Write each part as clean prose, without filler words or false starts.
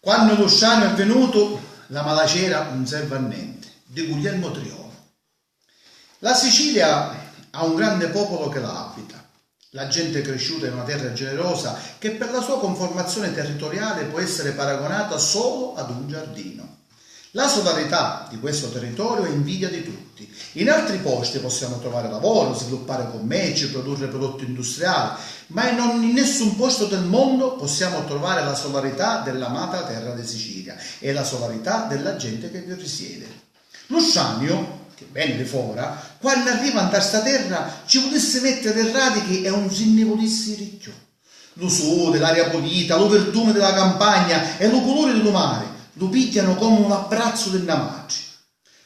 Quando Luciano è venuto, la malacera non serve a niente, di Guglielmo Triolo. La Sicilia ha un grande popolo che la abita. La gente è cresciuta in una terra generosa che per la sua conformazione territoriale può essere paragonata solo ad un giardino. La solarità di questo territorio è invidia di tutti. In altri posti possiamo trovare lavoro, sviluppare commerci, produrre prodotti industriali, ma in nessun posto del mondo possiamo trovare la solarità dell'amata terra di Sicilia e la solarità della gente che vi risiede. Luciano, che venne di fora, quando arriva in questa terra ci volesse mettere le radiche e un si ne volesse ricchio. Lo sole, l'aria pulita, lo verdume della campagna e lo colore del mare lo pigliano come un abbraccio della madre.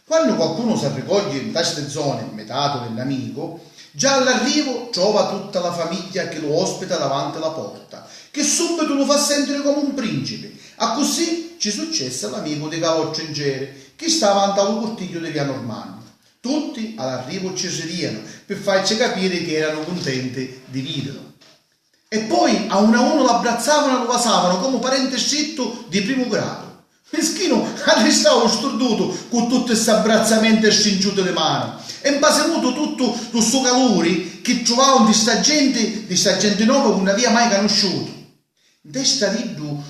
Quando qualcuno si raccoglie in queste zone, metato dell'amico, già all'arrivo trova tutta la famiglia che lo ospita davanti alla porta, che subito lo fa sentire come un principe. A così ci successe all'amico di Cavo Cengere, che stava al cortiglio di Via Normanna. Tutti all'arrivo ci ridiano per farci capire che erano contenti di vederlo. E poi a uno l'abbrazzavano e lo vasavano come parente scritto di primo grado. Meschino restava storduto con tutto questo abbrazzamento e scingiute le mani e impasemuto tutto lo suo calore che trovavano di sta gente nuova che non aveva mai conosciuto. Testa riddu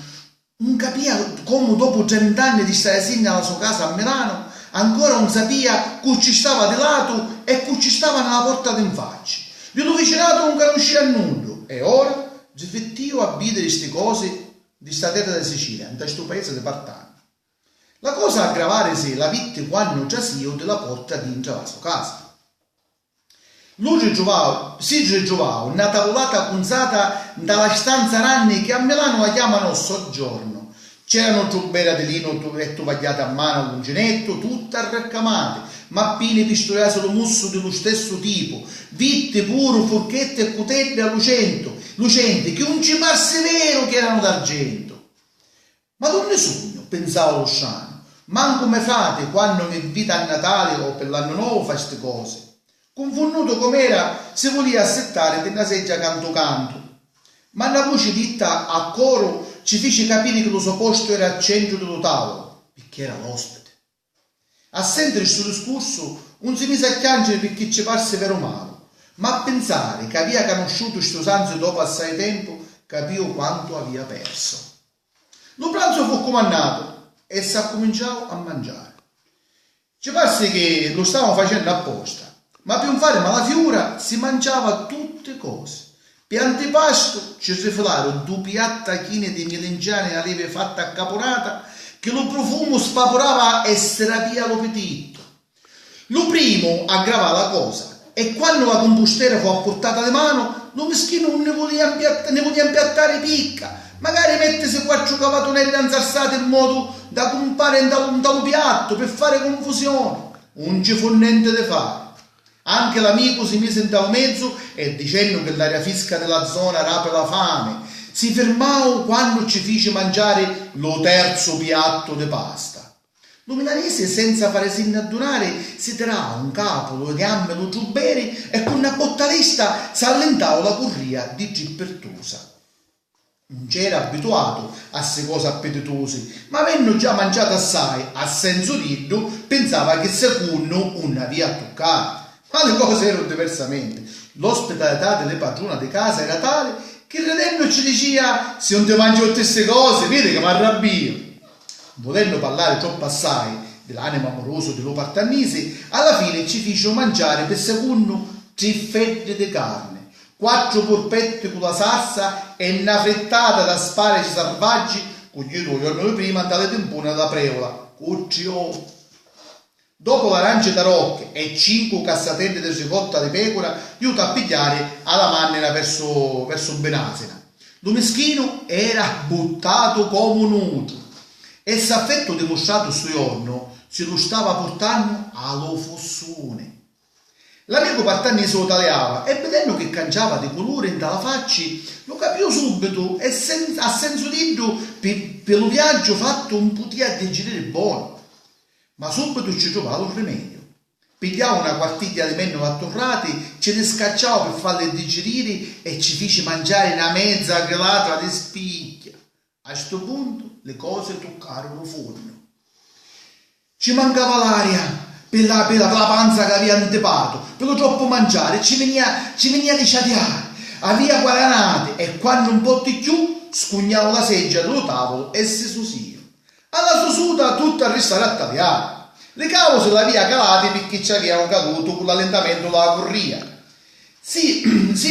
non capiva come dopo 30 anni di stare assieme alla sua casa a Milano ancora non sapeva che ci stava di lato e che ci stava nella porta d'infaccia. Glielo vicinato non conosceva nulla e ora si effettiva a vedere queste cose di sta terra di Sicilia, in questo paese di Partano. La cosa a aggravare se la vitte quando già si della porta dentro la sua casa. Si ritrovava una tavolata punzata dalla stanza ranni che a Milano la chiamano soggiorno. C'erano ciubbera di lino tovagliate a mano con uncinetto, tutte arraccamate, mappine pistolate sullo musso dello stesso tipo, vitte pure, forchette e cutelle a lucenti, che non ci parse vero che erano d'argento. Ma non ne sogno, pensava Luciano. Manco me fate quando mi invita a Natale o per l'anno nuovo fa queste cose. Confonduto com'era, si voleva assettare per una seggia canto, ma la voce ditta a coro ci fece capire che lo suo posto era al centro dello tavolo, perché era l'ospite. A sentire il suo discorso non si mise a piangere perché ci parse vero male, ma a pensare che aveva conosciuto questo sanzo dopo assai tempo, capivo quanto aveva perso. Lo pranzo fu comandato e si cominciò a mangiare. Ci parse che lo stavano facendo apposta, ma per non fare malafiura si mangiava tutte cose. Per antipasto ci rifilarono 2 piattachine di melanzane a leve fatta a caponata che lo profumo spaporava e strapia l'appetito. Lo primo aggravava la cosa e quando la compostera fu a portata di mano lo meschino non ne voleva impiattare picca, magari mettese 4 cavatonelle anzarsate in modo da compare in un piatto per fare confusione. Non ci fu niente da fare. Anche l'amico si mise in tal mezzo e dicendo che l'aria fisca della zona rape la fame, si fermò quando ci fece mangiare lo terzo piatto di pasta. Lo milanese senza fare sinne adunare si tirava un capo, le gambe, lo giubbere e con una bottalista s'allentava la corria di Gippertusa. Non c'era abituato a queste cose appetitose, ma avendo già mangiato assai, a senso riddo, pensava che secondo non aveva toccato. Ma le cose erano diversamente. L'ospitalità delle padrone di casa era tale che ridendo ci diceva: se non ti mangi tutte queste cose, vedi che mi arrabbio. Volendo parlare troppo assai dell'animo amoroso dello Partannese, alla fine ci fecero mangiare per secondo 3 fette di carne, 4 polpette con la salsa e una frittata da sparaci selvaggi con gli 2 giorni prima dalle tempone alla preola. Cuccio. Dopo l'arance tarocche e 5 cassatelle di ricotta di pecora, aiuto a pigliare alla mannina verso Benasena. Lo meschino era buttato come un uto e s'affetto dimostrato sul giorno si lo stava portando allo fossone. L'amico partannese lo taleava e vedendo che cangiava di colore in dalla faccia lo capì subito e a senso dirlo per lo viaggio fatto un potia digerire buono. Ma subito ci trovava un rimedio. Pigliava una quartiglia di mennoli attorrati, ce ne scacciava per farle digerire e ci fece mangiare una mezza granata di spicchia. A questo punto le cose toccarono fondo. Ci mancava l'aria per la panza che aveva antepato, per lo troppo mangiare, ci veniva di ciateare, aveva guaranate e quando un po' di più scugnavo la seggia dello tavolo e si susio. Alla susuta tutta a restare a tagliare. Le cavo se l'aveva calate perché ci avevano caduto con l'allentamento della corria. Si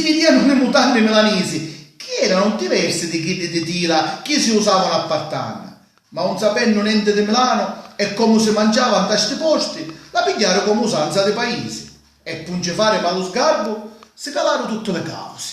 vedevano le mutande milanesi che erano diverse di quelle di tira che si usavano a Partanna, ma non sapendo niente di Milano e come si mangiava in questi posti, la pigliarono come usanza dei paesi e punce fare malo sgarbo si calarono tutte le cause.